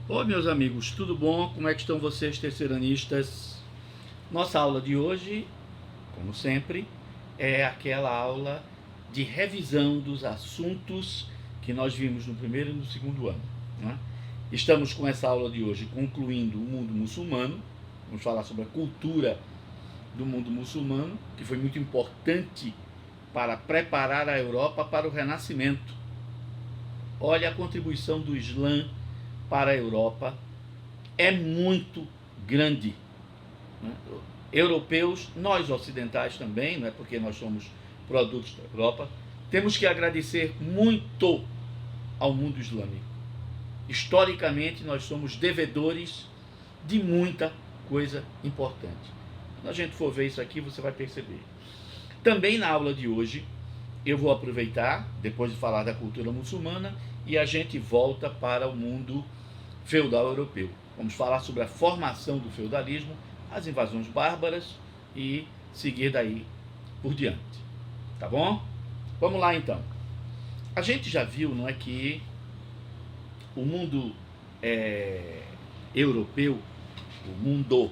Oi, meus amigos, tudo bom? Como é que estão vocês, terceiranistas? Nossa aula de hoje, como sempre, é aquela aula de revisão dos assuntos que nós vimos no primeiro e no segundo ano, né? Estamos com essa aula de hoje concluindo o mundo muçulmano. Vamos falar sobre a cultura do mundo muçulmano, que foi muito importante para preparar a Europa para o Renascimento. Olha a contribuição do Islã para a Europa é muito grande, né? Europeus, nós ocidentais também, não é porque nós somos produtos da Europa, temos que agradecer muito ao mundo islâmico. Historicamente, nós somos devedores de muita coisa importante. Quando a gente for ver isso aqui, você vai perceber. Também na aula de hoje, eu vou aproveitar, depois de falar da cultura muçulmana, e a gente volta para o mundo feudal europeu. Vamos falar sobre a formação do feudalismo, as invasões bárbaras e seguir daí por diante. Tá bom? Vamos lá então. A gente já viu, não é, que o mundo europeu, o mundo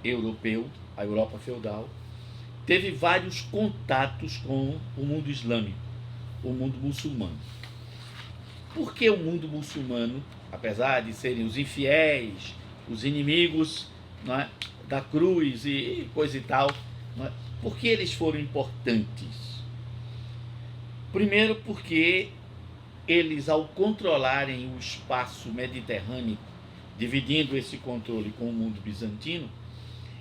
europeu, a Europa feudal, teve vários contatos com o mundo islâmico, o mundo muçulmano. Por que o mundo muçulmano, apesar de serem os infiéis, os inimigos, não é, da cruz e coisa e tal, não é, por que eles foram importantes? Primeiro porque eles, ao controlarem o espaço mediterrâneo, dividindo esse controle com o mundo bizantino,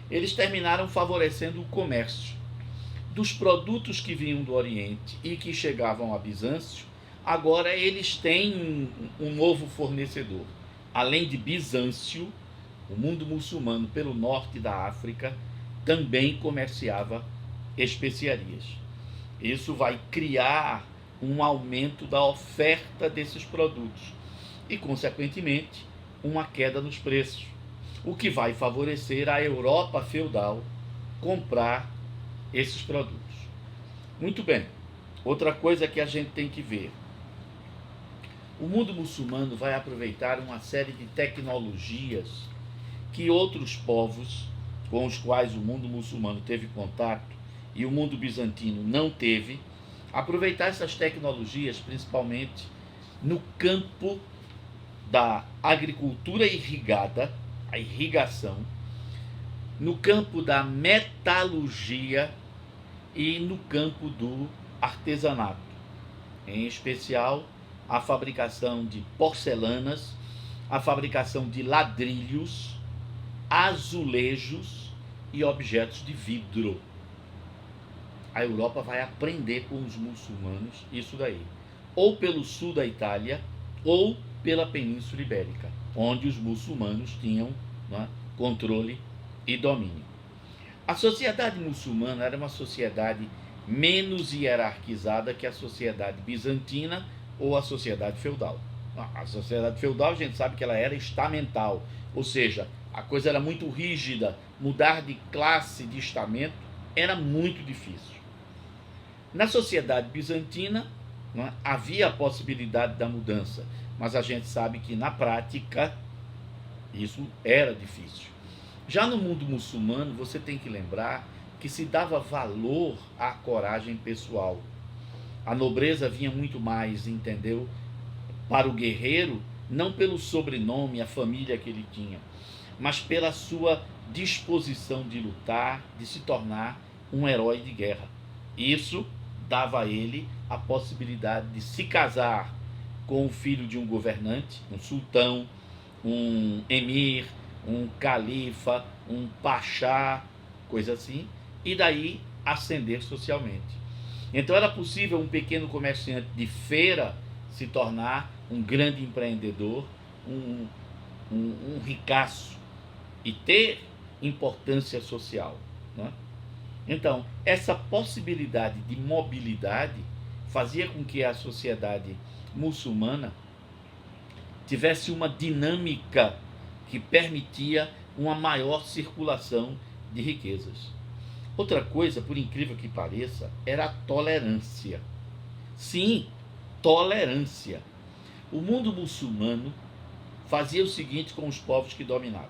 eles terminaram favorecendo o comércio dos produtos que vinham do Oriente e que chegavam a Bizâncio. Agora eles têm um novo fornecedor. Além de Bizâncio, o mundo muçulmano pelo norte da África também comerciava especiarias. Isso vai criar um aumento da oferta desses produtos e, consequentemente, uma queda nos preços, o que vai favorecer a Europa feudal comprar esses produtos. Muito bem. Outra coisa que a gente tem que ver: o mundo muçulmano vai aproveitar uma série de tecnologias que outros povos com os quais o mundo muçulmano teve contato e o mundo bizantino não teve, aproveitar essas tecnologias principalmente no campo da agricultura irrigada, a irrigação, no campo da metalurgia e no campo do artesanato, em especial a fabricação de porcelanas, a fabricação de ladrilhos, azulejos e objetos de vidro. A Europa vai aprender com os muçulmanos isso daí, ou pelo sul da Itália, ou pela Península Ibérica, onde os muçulmanos tinham, né, controle e domínio. A sociedade muçulmana era uma sociedade menos hierarquizada que a sociedade bizantina ou a sociedade feudal. A sociedade feudal, a gente sabe que ela era estamental, ou seja, a coisa era muito rígida, mudar de classe, de estamento, era muito difícil. Na sociedade bizantina, não é, havia a possibilidade da mudança, mas a gente sabe que na prática isso era difícil. Já no mundo muçulmano, você tem que lembrar que se dava valor à coragem pessoal. A nobreza vinha muito mais, entendeu, para o guerreiro, não pelo sobrenome, a família que ele tinha, mas pela sua disposição de lutar, de se tornar um herói de guerra. Isso dava a ele a possibilidade de se casar com o filho de um governante, um sultão, um emir, um califa, um pachá, coisa assim, e daí ascender socialmente. Então era possível um pequeno comerciante de feira se tornar um grande empreendedor, um ricaço e ter importância social, né? Então, essa possibilidade de mobilidade fazia com que a sociedade muçulmana tivesse uma dinâmica que permitia uma maior circulação de riquezas. Outra coisa, por incrível que pareça, era a tolerância. Sim, tolerância. O mundo muçulmano fazia o seguinte com os povos que dominava.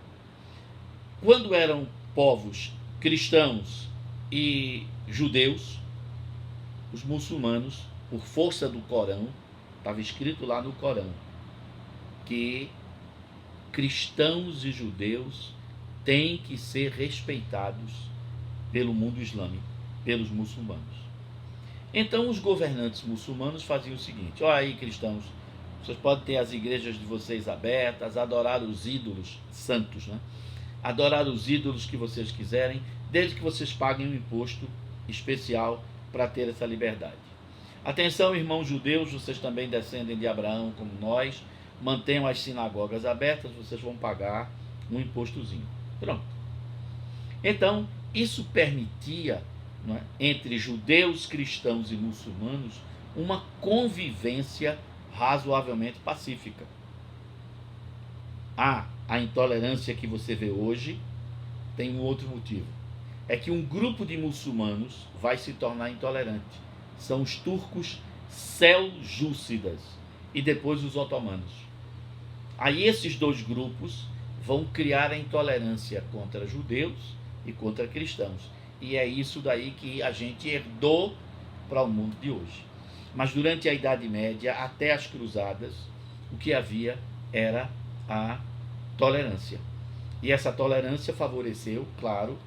Quando eram povos cristãos e judeus, os muçulmanos, por força do Corão, estava escrito lá no Corão, que cristãos e judeus têm que ser respeitados pelo mundo islâmico, pelos muçulmanos. Então os governantes muçulmanos faziam o seguinte: olha aí, cristãos, vocês podem ter as igrejas de vocês abertas, adorar os ídolos santos, né? Adorar os ídolos que vocês quiserem, desde que vocês paguem um imposto especial para ter essa liberdade. Atenção, irmãos judeus, vocês também descendem de Abraão como nós, mantenham as sinagogas abertas, vocês vão pagar um impostozinho. Pronto. Então, isso permitia, não é, entre judeus, cristãos e muçulmanos, uma convivência razoavelmente pacífica. A intolerância que você vê hoje tem um outro motivo. É que um grupo de muçulmanos vai se tornar intolerante. São os turcos seljúcidas e depois os otomanos. Aí esses dois grupos vão criar a intolerância contra judeus e contra cristãos. E é isso daí que a gente herdou para o mundo de hoje. Mas durante a Idade Média, até as Cruzadas, o que havia era a tolerância. E essa tolerância favoreceu, claro,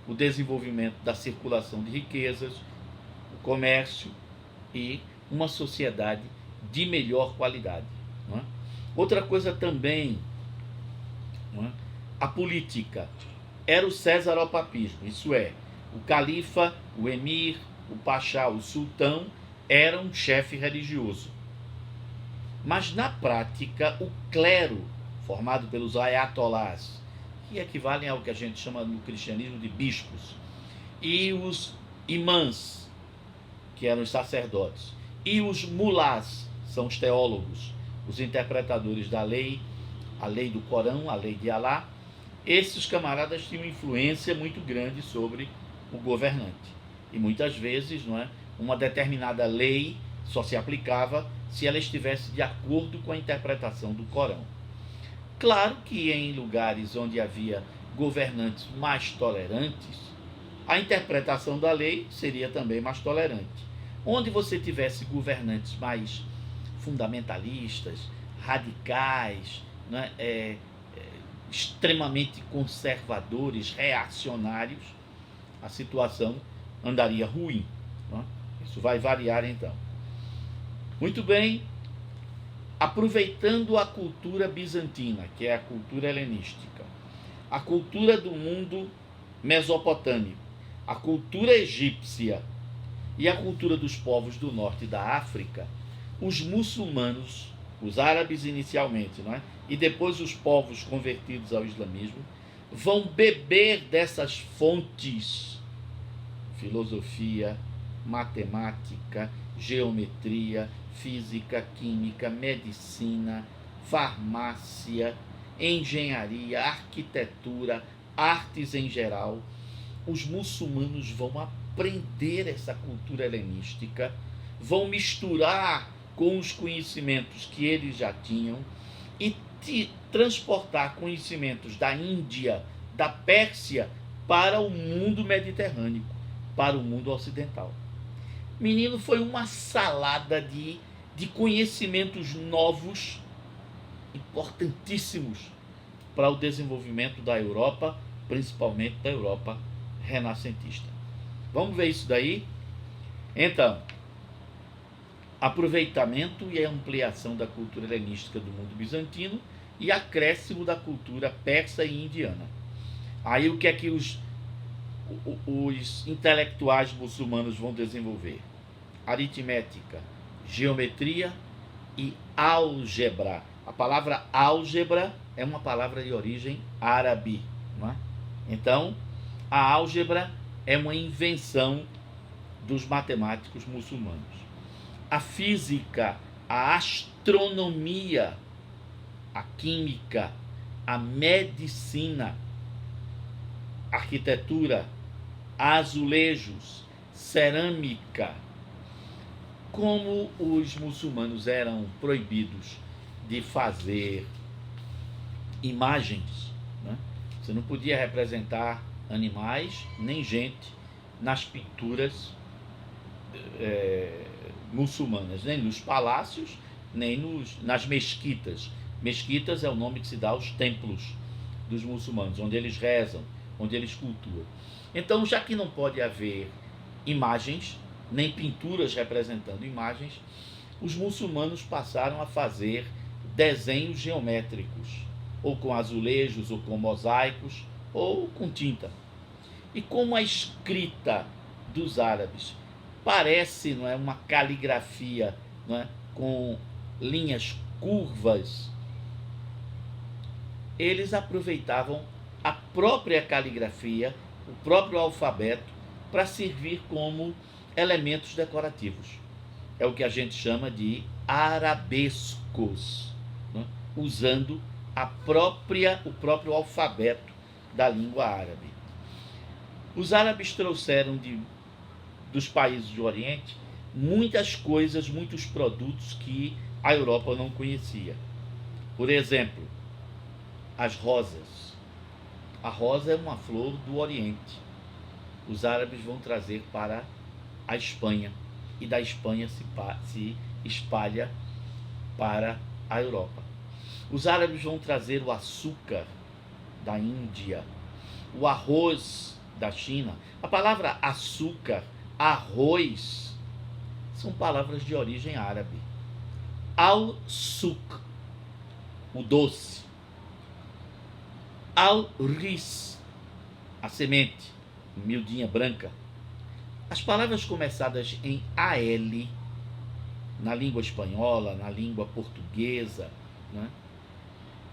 o desenvolvimento da circulação de riquezas, o comércio e uma sociedade de melhor qualidade. Não é? Outra coisa também, não é? A política era o césaropapismo, isso é, o califa, o emir, o pachá, o sultão era um chefe religioso. Mas na prática, o clero, formado pelos ayatolás, que equivalem ao que a gente chama no cristianismo de bispos, e os imãs, que eram os sacerdotes, e os mulás, são os teólogos, os interpretadores da lei, a lei do Corão, a lei de Alá. Esses camaradas tinham influência muito grande sobre o governante. E muitas vezes, não é, uma determinada lei só se aplicava se ela estivesse de acordo com a interpretação do Corão. Claro que em lugares onde havia governantes mais tolerantes, a interpretação da lei seria também mais tolerante. Onde você tivesse governantes mais fundamentalistas, radicais, né, extremamente conservadores, reacionários, a situação andaria ruim. Né? Isso vai variar então. Muito bem. Aproveitando a cultura bizantina, que é a cultura helenística, a cultura do mundo mesopotâmico, a cultura egípcia e a cultura dos povos do norte da África, os muçulmanos, os árabes inicialmente, não é? E depois os povos convertidos ao islamismo, vão beber dessas fontes, filosofia, matemática, geometria, física, química, medicina, farmácia, engenharia, arquitetura, artes em geral. Os muçulmanos vão aprender essa cultura helenística, vão misturar com os conhecimentos que eles já tinham e transportar conhecimentos da Índia, da Pérsia, para o mundo mediterrâneo, para o mundo ocidental. Menino, foi uma salada de conhecimentos novos, importantíssimos para o desenvolvimento da Europa, principalmente da Europa renascentista. Vamos ver isso daí? Então, aproveitamento e ampliação da cultura helenística do mundo bizantino e acréscimo da cultura persa e indiana. Aí o que é que os intelectuais muçulmanos vão desenvolver? Aritmética, geometria e álgebra. A palavra álgebra é uma palavra de origem árabe, não é? Então, a álgebra é uma invenção dos matemáticos muçulmanos. A física, a astronomia, a química, a medicina, arquitetura, azulejos, cerâmica. Como os muçulmanos eram proibidos de fazer imagens, né? Você não podia representar animais nem gente nas pinturas muçulmanas, nem nos palácios, nem nas mesquitas. Mesquitas é o nome que se dá aos templos dos muçulmanos, onde eles rezam, onde eles cultuam. Então, já que não pode haver imagens, nem pinturas representando imagens, os muçulmanos passaram a fazer desenhos geométricos, ou com azulejos, ou com mosaicos, ou com tinta. E como a escrita dos árabes parece, não é, uma caligrafia, não é, com linhas curvas, eles aproveitavam a própria caligrafia, o próprio alfabeto, para servir como elementos decorativos. É o que a gente chama de arabescos, né? Usando o próprio alfabeto da língua árabe. Os árabes trouxeram dos países do Oriente muitas coisas, muitos produtos que a Europa não conhecia. Por exemplo, as rosas. A rosa é uma flor do Oriente. Os árabes vão trazer para a Espanha, e da Espanha se espalha para a Europa. Os árabes vão trazer o açúcar da Índia, o arroz da China. A palavra açúcar, arroz, são palavras de origem árabe. Al-suq, o doce. Al-ris, a semente, miudinha branca. As palavras começadas em AL, na língua espanhola, na língua portuguesa, né?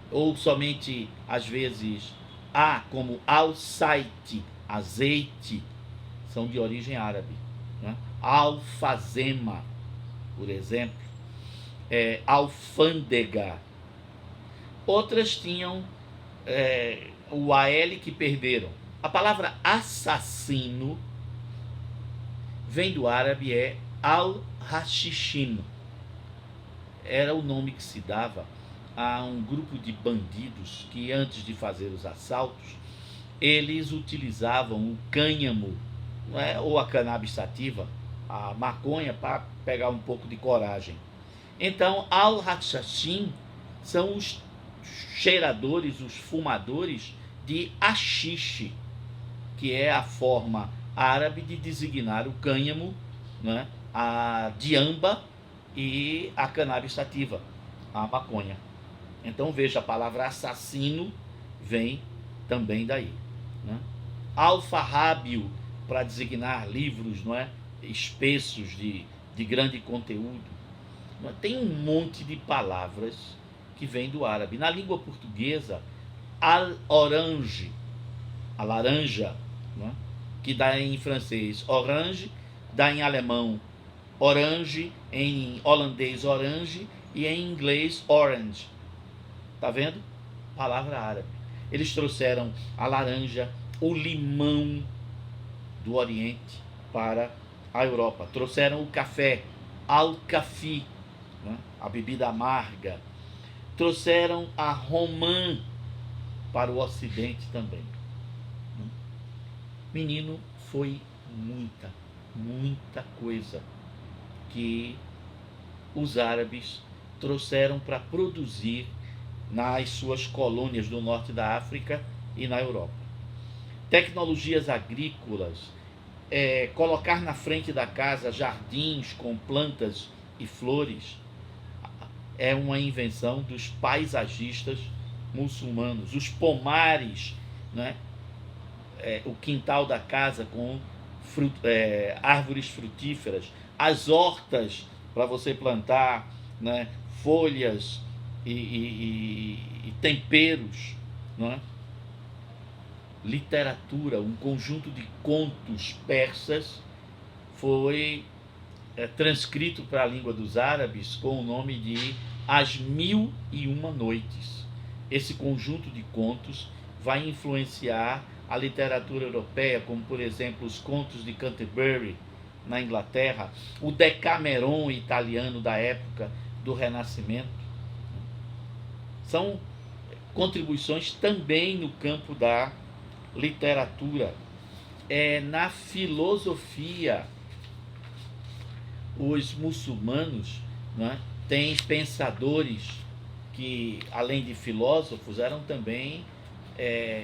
Ou somente, às vezes, A, como al-saite, azeite, são de origem árabe. Né? Alfazema, por exemplo, alfândega. Outras tinham o AL que perderam. A palavra assassino vem do árabe, é al-hashishin. Era o nome que se dava a um grupo de bandidos que, antes de fazer os assaltos, eles utilizavam o cânhamo, não é? Ou a cannabis sativa, a maconha, para pegar um pouco de coragem. Então, al-hashishin são os cheiradores, os fumadores de haxixe, que é a forma árabe de designar o cânhamo, né, a diamba e a cannabis sativa, a maconha. Então veja, a palavra assassino vem também daí. Né? Alfarrábio, para designar livros, não é, espessos de grande conteúdo. Não é? Tem um monte de palavras que vem do árabe. Na língua portuguesa, al-orange, a laranja, não é? Que dá em francês orange, dá em alemão orange, em holandês orange e em inglês orange. Tá vendo? Palavra árabe. Eles trouxeram a laranja, o limão do Oriente para a Europa. Trouxeram o café, al-kafi, né? A bebida amarga. Trouxeram a romã para o Ocidente também. Menino, foi muita coisa que os árabes trouxeram para produzir nas suas colônias do norte da África e na Europa. Tecnologias agrícolas, colocar na frente da casa jardins com plantas e flores, é uma invenção dos paisagistas muçulmanos. Os pomares, né? O quintal da casa com árvores frutíferas, as hortas para você plantar, né, folhas e temperos, não é? Literatura, um conjunto de contos persas foi transcrito para a língua dos árabes com o nome de As Mil e Uma Noites. Esse conjunto de contos vai influenciar a literatura europeia, como, por exemplo, os contos de Canterbury, na Inglaterra, o Decameron italiano da época do Renascimento. São contribuições também no campo da literatura. Na filosofia, os muçulmanos, né, têm pensadores que, além de filósofos, eram também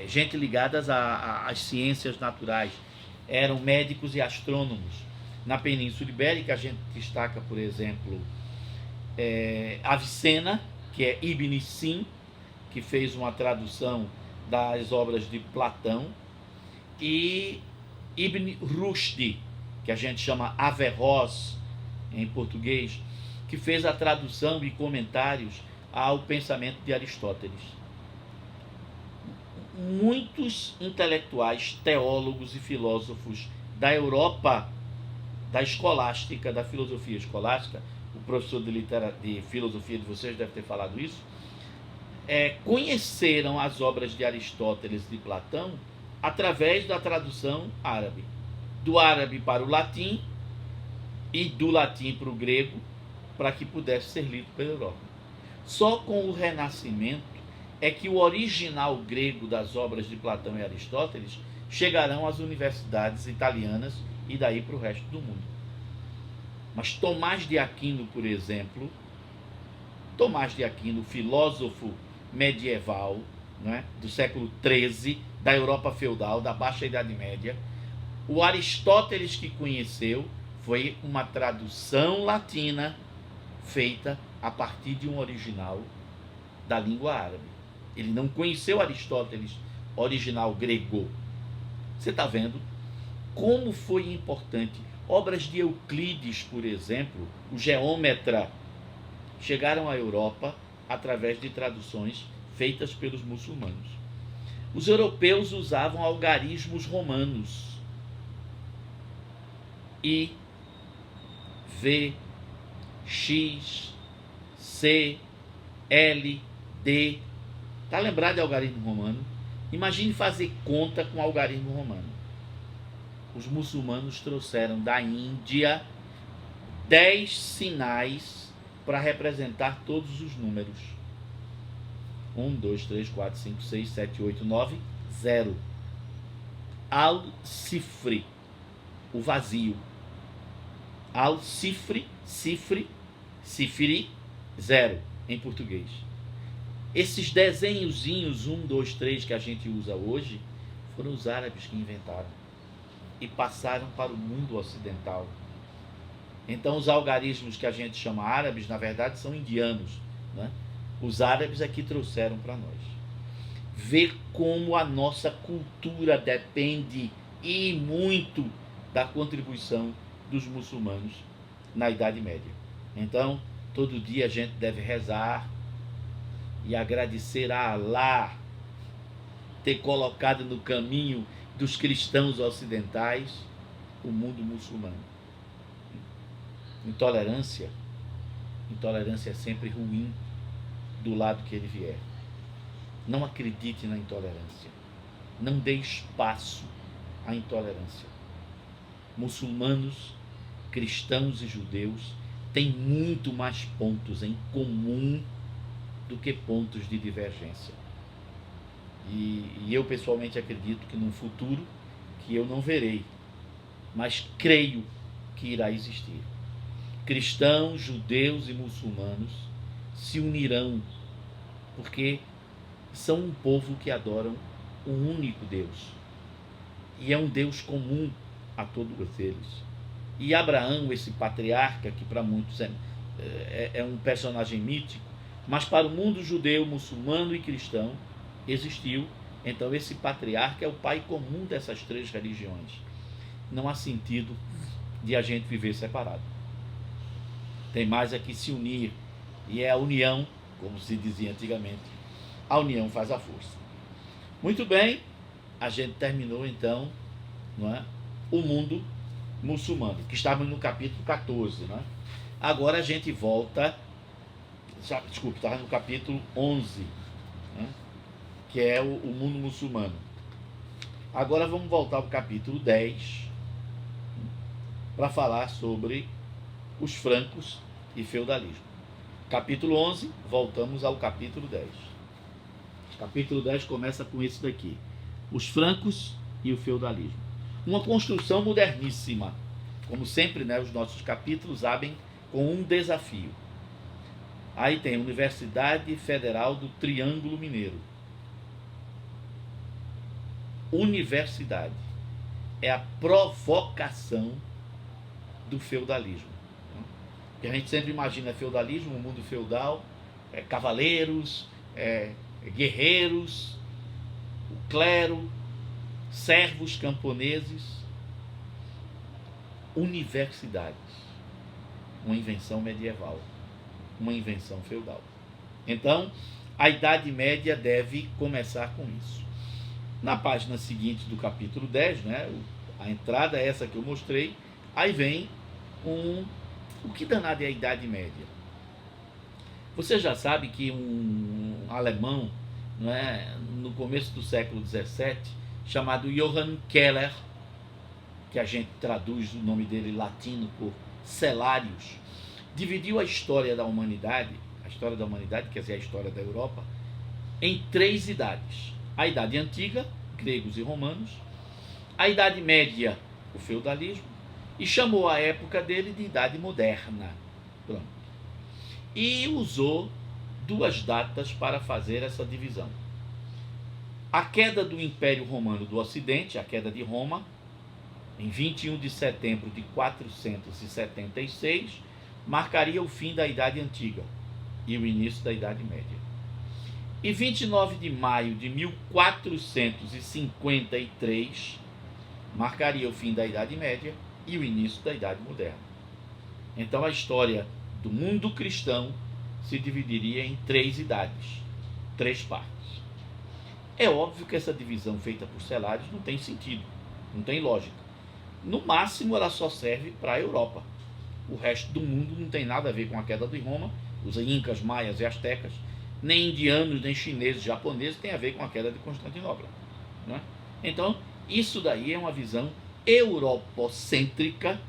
gente ligadas às ciências naturais. Eram médicos e astrônomos. Na Península Ibérica, a gente destaca, por exemplo, Avicena, que é Ibn Sin, que fez uma tradução das obras de Platão, e Ibn Rushd, que a gente chama Averroes em português, que fez a tradução e comentários ao pensamento de Aristóteles. Muitos intelectuais, teólogos e filósofos da Europa, da escolástica, da filosofia escolástica, o professor de filosofia de vocês deve ter falado isso, conheceram as obras de Aristóteles e de Platão através da tradução árabe. Do árabe para o latim e do latim para o grego, para que pudesse ser lido pela Europa. Só com o Renascimento é que o original grego das obras de Platão e Aristóteles chegarão às universidades italianas e daí para o resto do mundo. Mas Tomás de Aquino, por exemplo, Tomás de Aquino, filósofo medieval, né, do século XIII, da Europa feudal, da Baixa Idade Média, o Aristóteles que conheceu foi uma tradução latina feita a partir de um original da língua árabe. Ele não conheceu Aristóteles original grego. Você está vendo como foi importante. Obras de Euclides, por exemplo, o Geômetra, chegaram à Europa através de traduções feitas pelos muçulmanos. Os europeus usavam algarismos romanos. I, V, X, C, L, D. Está lembrado de algarismo romano? Imagine fazer conta com algarismo romano. Os muçulmanos trouxeram da Índia 10 sinais para representar todos os números. 1, 2, 3, 4, 5, 6, 7, 8, 9, 0. Al-Sifri, o vazio. Al-Sifri, Sifri, Sifri, 0 em português. Esses desenhozinhos 1, 2, 3 que a gente usa hoje foram os árabes que inventaram e passaram para o mundo ocidental. Então os algarismos que a gente chama árabes, na verdade, são indianos, né? Os árabes é que trouxeram para nós. Ver como a nossa cultura depende e muito da contribuição dos muçulmanos na Idade Média. Então, todo dia a gente deve rezar e agradecer a Alá ter colocado no caminho dos cristãos ocidentais o mundo muçulmano. Intolerância é sempre ruim do lado que ele vier. Não acredite na intolerância. Não dê espaço à intolerância. Muçulmanos, cristãos e judeus têm muito mais pontos em comum do que pontos de divergência. E eu pessoalmente acredito que num futuro que eu não verei, mas creio que irá existir, cristãos, judeus e muçulmanos se unirão, porque são um povo que adoram um único Deus, e é um Deus comum a todos eles. E Abraão, esse patriarca, que para muitos é um personagem mítico, mas para o mundo judeu, muçulmano e cristão, existiu. Então esse patriarca é o pai comum dessas três religiões. Não há sentido de a gente viver separado. Tem mais é que se unir, e é a união, como se dizia antigamente, a união faz a força. Muito bem, a gente terminou então, não é, o mundo muçulmano, que estava no capítulo 14, não é? Agora a gente volta, desculpe, estava no capítulo 11, né, que é o mundo muçulmano. Agora vamos voltar ao capítulo 10 para falar sobre os francos e feudalismo. Capítulo 11, voltamos ao capítulo 10. Capítulo 10 começa com isso daqui: os francos e o feudalismo. Uma construção moderníssima. Como sempre, né, os nossos capítulos abrem com um desafio. Aí tem a Universidade Federal do Triângulo Mineiro. Universidade é a provocação do feudalismo. Porque a gente sempre imagina feudalismo, um mundo feudal, cavaleiros, guerreiros, o clero, servos camponeses. Universidades, uma invenção medieval, uma invenção feudal. Então, a Idade Média deve começar com isso. Na página seguinte do capítulo 10, né, a entrada é essa que eu mostrei, aí vem o que danado é a Idade Média? Você já sabe que um alemão, né, no começo do século XVII, chamado Johann Keller, que a gente traduz o nome dele latino por Celarius, dividiu a história da humanidade, quer dizer, a história da Europa, em 3 idades. A Idade Antiga, gregos e romanos, a Idade Média, o feudalismo, e chamou a época dele de Idade Moderna. Pronto. E usou 2 datas para fazer essa divisão. A queda do Império Romano do Ocidente, a queda de Roma, em 21 de setembro de 476, marcaria o fim da Idade Antiga e o início da Idade Média. E 29 de maio de 1453 marcaria o fim da Idade Média e o início da Idade Moderna. Então a história do mundo cristão se dividiria em 3 idades, 3 partes. É óbvio que essa divisão feita por Celarius não tem sentido, não tem lógica. No máximo, ela só serve para a Europa. O resto do mundo não tem nada a ver com a queda de Roma. Os incas, maias e astecas, nem indianos, nem chineses, japoneses, tem a ver com a queda de Constantinopla. Né? Então, isso daí é uma visão europocêntrica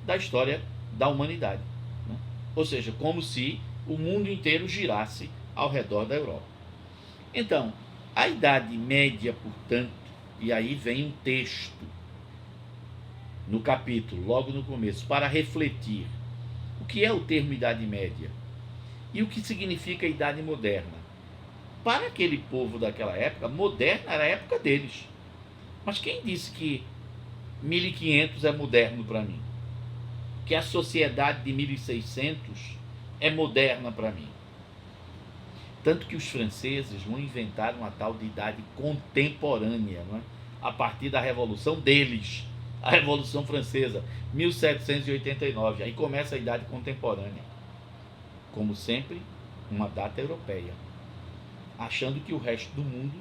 da história da humanidade. Né? Ou seja, como se o mundo inteiro girasse ao redor da Europa. Então, a Idade Média, portanto, e aí vem um texto no capítulo, logo no começo, para refletir o que é o termo Idade Média e o que significa Idade Moderna. Para aquele povo daquela época, moderna era a época deles. Mas quem disse que 1500 é moderno para mim? Que a sociedade de 1600 é moderna para mim? Tanto que os franceses vão inventar uma tal de idade contemporânea, não é? A partir da Revolução deles, a Revolução Francesa, 1789. Aí começa a Idade Contemporânea. Como sempre, uma data europeia. Achando que o resto do mundo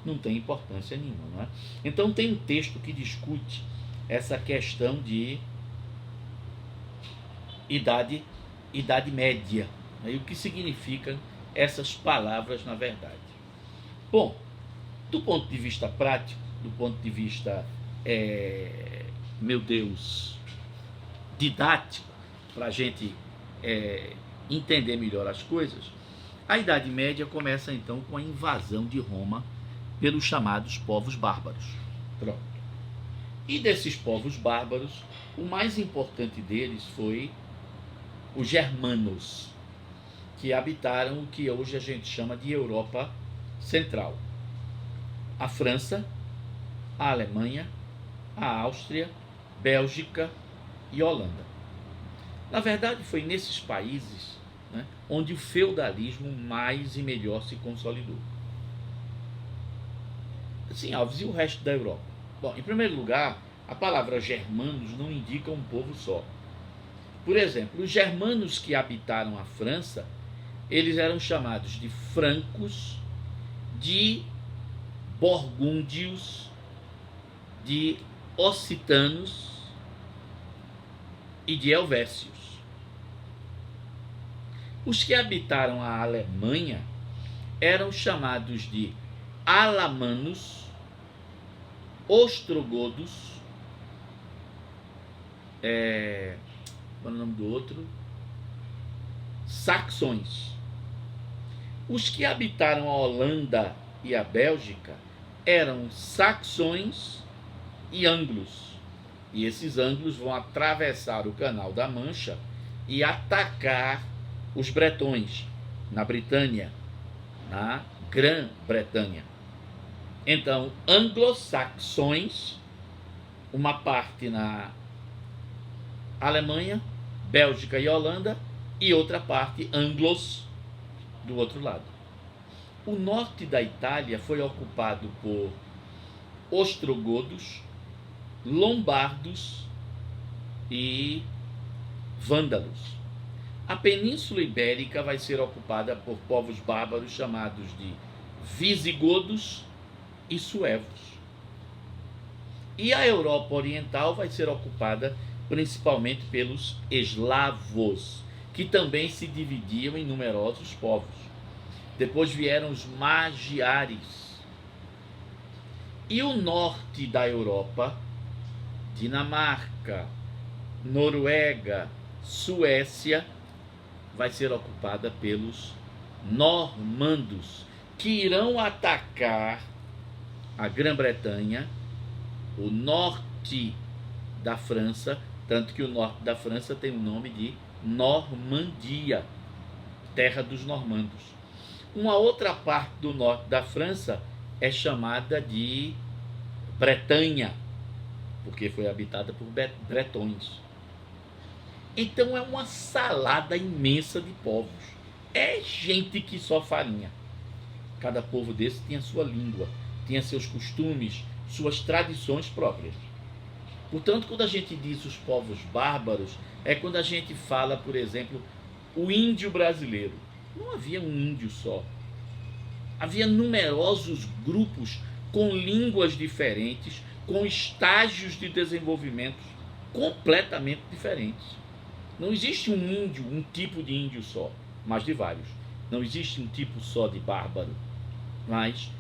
não tem importância nenhuma. Não é? Então tem um texto que discute essa questão de idade média. Né? E o que significam essas palavras na verdade. Bom, do ponto de vista prático, do ponto de vista didático, para a gente entender melhor as coisas, a Idade Média começa então com a invasão de Roma pelos chamados povos bárbaros. Pronto. E desses povos bárbaros, o mais importante deles foi os germanos, que habitaram o que hoje a gente chama de Europa Central. A França, a Alemanha, a Áustria, Bélgica e Holanda. Na verdade, foi nesses países, né, onde o feudalismo mais e melhor se consolidou. Sim, Alves, e o resto da Europa? Bom, em primeiro lugar, a palavra germanos não indica um povo só. Por exemplo, os germanos que habitaram a França, eles eram chamados de francos, de borgúndios, de occitanos e de helvécios. Os que habitaram a Alemanha eram chamados de alamanos, ostrogodos, qual é o nome do outro? Saxões. Os que habitaram a Holanda e a Bélgica eram saxões e anglos. E esses anglos vão atravessar o Canal da Mancha e atacar os bretões na Britânia, na Grã-Bretanha. Então, anglo-saxões, uma parte na Alemanha, Bélgica e Holanda, e outra parte anglos do outro lado. O norte da Itália foi ocupado por ostrogodos, lombardos e vândalos. A Península Ibérica vai ser ocupada por povos bárbaros chamados de visigodos e suevos. E a Europa Oriental vai ser ocupada principalmente pelos eslavos, que também se dividiam em numerosos povos. Depois vieram os magiares. E o norte da Europa, Dinamarca, Noruega, Suécia, vai ser ocupada pelos normandos, que irão atacar a Grã-Bretanha, o norte da França, tanto que o norte da França tem o nome de Normandia, terra dos normandos. Uma outra parte do norte da França é chamada de Bretanha, porque foi habitada por bretões. Então é uma salada imensa de povos. É gente que só farinha. Cada povo desse tinha sua língua, tinha seus costumes, suas tradições próprias. Portanto, quando a gente diz os povos bárbaros, é quando a gente fala, por exemplo, o índio brasileiro. Não havia um índio só. Havia numerosos grupos com línguas diferentes, com estágios de desenvolvimento completamente diferentes. Não existe um índio, um tipo de índio só, mas de vários. Não existe um tipo só de bárbaro, mas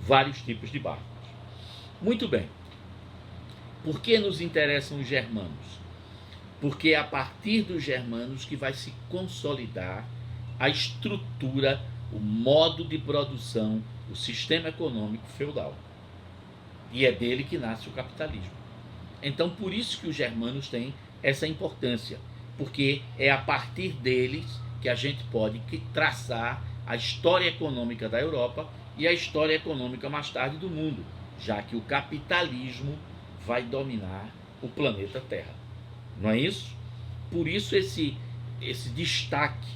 vários tipos de bárbaros. Muito bem. Por que nos interessam os germanos? Porque é a partir dos germanos que vai se consolidar a estrutura, o modo de produção, o sistema econômico feudal. E é dele que nasce o capitalismo. Então, por isso que os germanos têm essa importância, porque é a partir deles que a gente pode traçar a história econômica da Europa e a história econômica mais tarde do mundo, já que o capitalismo vai dominar o planeta Terra. Não é isso? Por isso esse destaque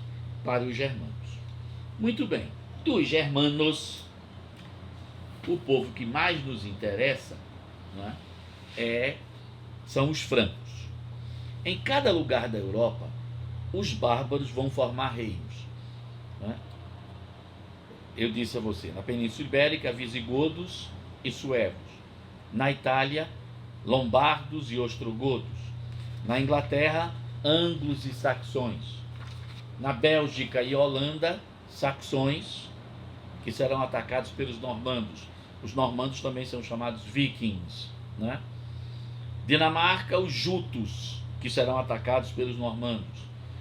para os germanos. Muito bem. Dos germanos, o povo que mais nos interessa, não é, são os francos. Em cada lugar da Europa, os bárbaros vão formar reinos. Né? Eu disse a você, na Península Ibérica, visigodos e suevos. Na Itália, lombardos e ostrogodos. Na Inglaterra, anglos e saxões. Na Bélgica e Holanda, saxões, que serão atacados pelos normandos. Os normandos também são chamados vikings. Né? Dinamarca, os jutos, que serão atacados pelos normandos.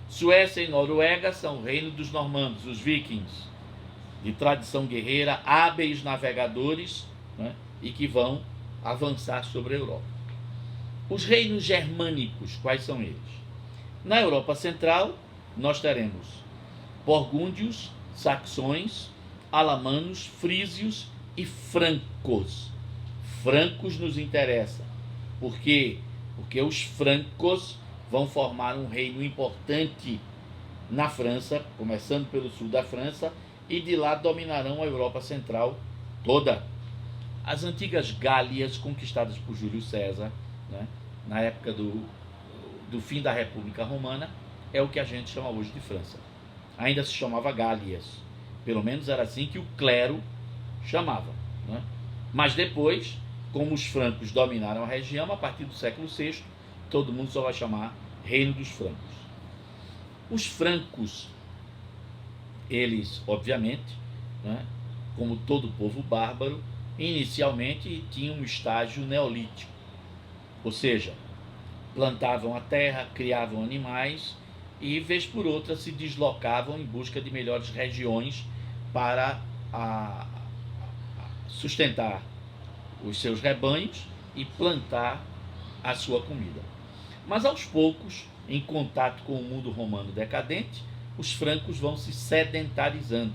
Suécia e Noruega são o reino dos normandos, os vikings, de tradição guerreira, hábeis navegadores, né, e que vão avançar sobre a Europa. Os reinos germânicos, quais são eles? Na Europa Central, nós teremos borgúndios, saxões, alamanos, frísios e francos. Francos nos interessam. Por quê? Porque os francos vão formar um reino importante na França, começando pelo sul da França, e de lá dominarão a Europa Central toda. As antigas Gálias, conquistadas por Júlio César, né, na época do fim da República Romana, é o que a gente chama hoje de França. Ainda se chamava Gálias, pelo menos era assim que o clero chamava. Né? Mas depois, como os francos dominaram a região, a partir do século VI, todo mundo só vai chamar Reino dos Francos. Os francos, eles, obviamente, né, como todo povo bárbaro, inicialmente tinham um estágio neolítico, ou seja, plantavam a terra, criavam animais e, vez por outra, se deslocavam em busca de melhores regiões para sustentar os seus rebanhos e plantar a sua comida. Mas aos poucos, em contato com o mundo romano decadente, os francos vão se sedentarizando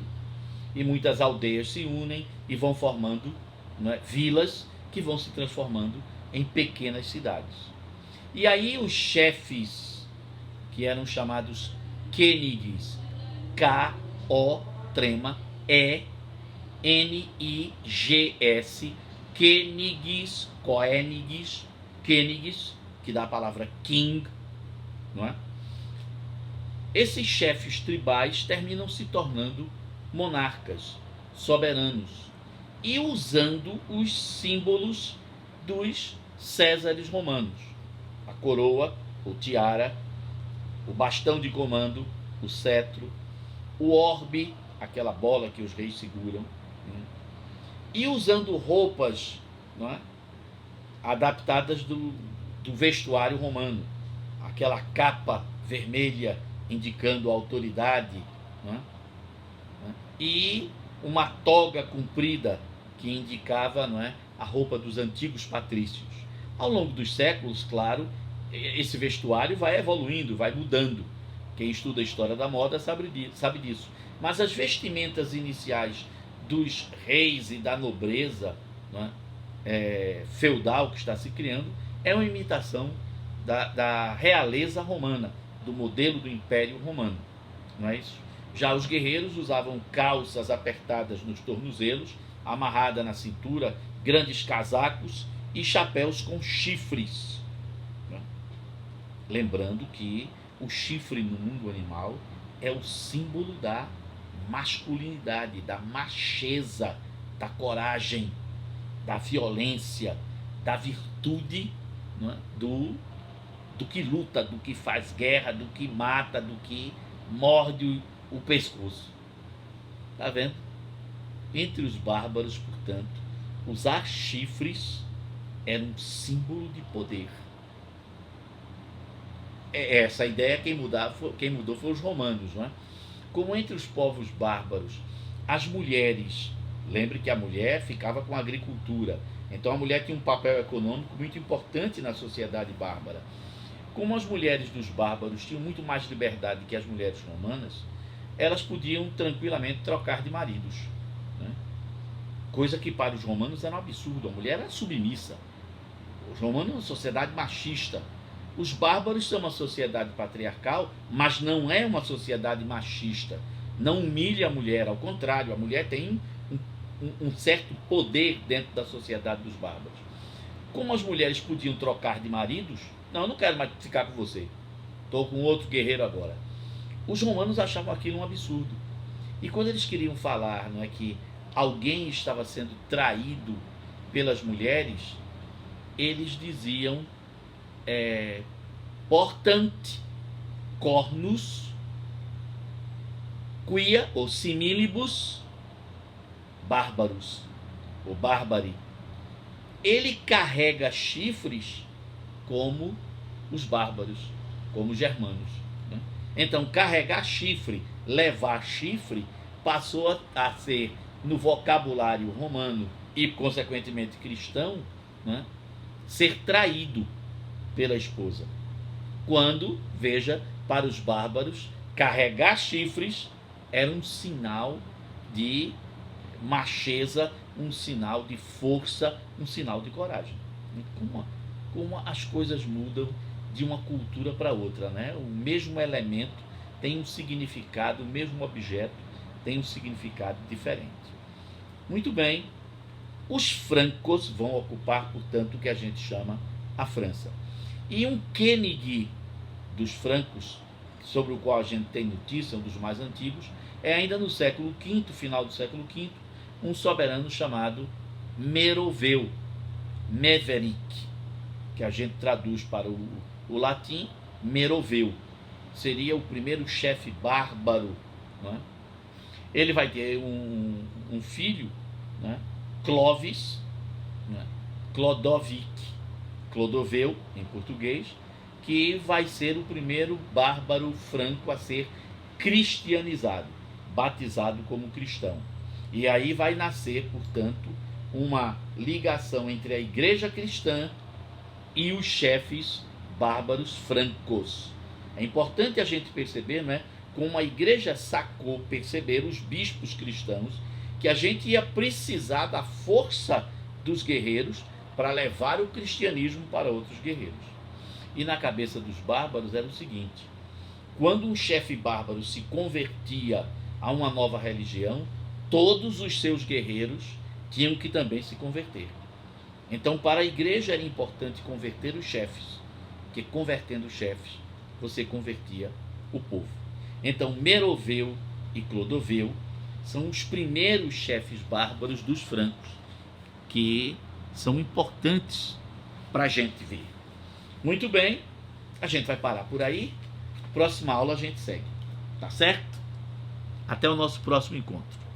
e muitas aldeias se unem e vão formando, né, vilas que vão se transformando em pequenas cidades. E aí os chefes, que eram chamados Königs, K-O-E-N-I-G-S, Königs, Königs, que dá a palavra king, não é? Esses chefes tribais terminam se tornando monarcas, soberanos, e usando os símbolos dos Césares romanos: a coroa, o tiara, o bastão de comando, o cetro, o orbe, aquela bola que os reis seguram, né? E usando roupas, não é, adaptadas do vestuário romano, aquela capa vermelha indicando a autoridade, não é? E uma toga comprida que indicava, não é, a roupa dos antigos patrícios. Ao longo dos séculos, claro, esse vestuário vai evoluindo, vai mudando. Quem estuda a história da moda sabe disso. Mas as vestimentas iniciais dos reis e da nobreza, não é, feudal que está se criando, é uma imitação da realeza romana, do modelo do Império Romano. Não é isso? Já os guerreiros usavam calças apertadas nos tornozelos, amarrada na cintura, grandes casacos e chapéus com chifres. Né? Lembrando que o chifre no mundo animal é o símbolo da masculinidade, da macheza, da coragem, da violência, da virtude, não é? do que luta, do que faz guerra, do que mata, do que morde o pescoço. Está vendo? Entre os bárbaros, portanto, usar chifres era um símbolo de poder. Essa ideia quem mudou foi os romanos, não é? Como entre os povos bárbaros, as mulheres, lembre que a mulher ficava com a agricultura, então a mulher tinha um papel econômico muito importante na sociedade bárbara. Como as mulheres dos bárbaros tinham muito mais liberdade que as mulheres romanas, elas podiam tranquilamente trocar de maridos, né? Coisa que para os romanos era um absurdo. A mulher era submissa. Os romanos são uma sociedade machista. Os bárbaros são uma sociedade patriarcal, mas não é uma sociedade machista. Não humilha a mulher, ao contrário, a mulher tem um certo poder dentro da sociedade dos bárbaros. Como as mulheres podiam trocar de maridos, não, eu não quero mais ficar com você, estou com outro guerreiro agora. Os romanos achavam aquilo um absurdo. E quando eles queriam falar, não é, que alguém estava sendo traído pelas mulheres, eles diziam portant cornus quia ou similibus bárbaros, ou bárbari. Ele carrega chifres como os bárbaros, como os germanos, né? Então, carregar chifre, levar chifre, passou a ser, no vocabulário romano e, consequentemente, cristão, né, ser traído pela esposa. Quando, veja, para os bárbaros, carregar chifres era um sinal de macheza, um sinal de força, um sinal de coragem. Como as coisas mudam de uma cultura para outra, né? O mesmo elemento tem um significado, o mesmo objeto tem um significado diferente. Muito bem, os francos vão ocupar, portanto, o que a gente chama a França. E um König dos francos, sobre o qual a gente tem notícia, um dos mais antigos, é ainda no século V, final do século V, um soberano chamado Meroveu, Meverick, que a gente traduz para o latim Meroveu. Seria o primeiro chefe bárbaro, não é? Ele vai ter um filho, né? Clovis, né? Clodoveu em português, que vai ser o primeiro bárbaro franco a ser cristianizado, batizado como cristão. E aí vai nascer, portanto, uma ligação entre a igreja cristã e os chefes bárbaros francos. É importante a gente perceber, não é, como a igreja sacou, perceber os bispos cristãos, que a gente ia precisar da força dos guerreiros para levar o cristianismo para outros guerreiros. E na cabeça dos bárbaros era o seguinte: quando um chefe bárbaro se convertia a uma nova religião, todos os seus guerreiros tinham que também se converter. Então, para a igreja era importante converter os chefes, porque convertendo os chefes, você convertia o povo. Então, Meroveu e Clodoveu são os primeiros chefes bárbaros dos francos, que são importantes para a gente ver. Muito bem, a gente vai parar por aí. Próxima aula a gente segue, tá certo? Até o nosso próximo encontro.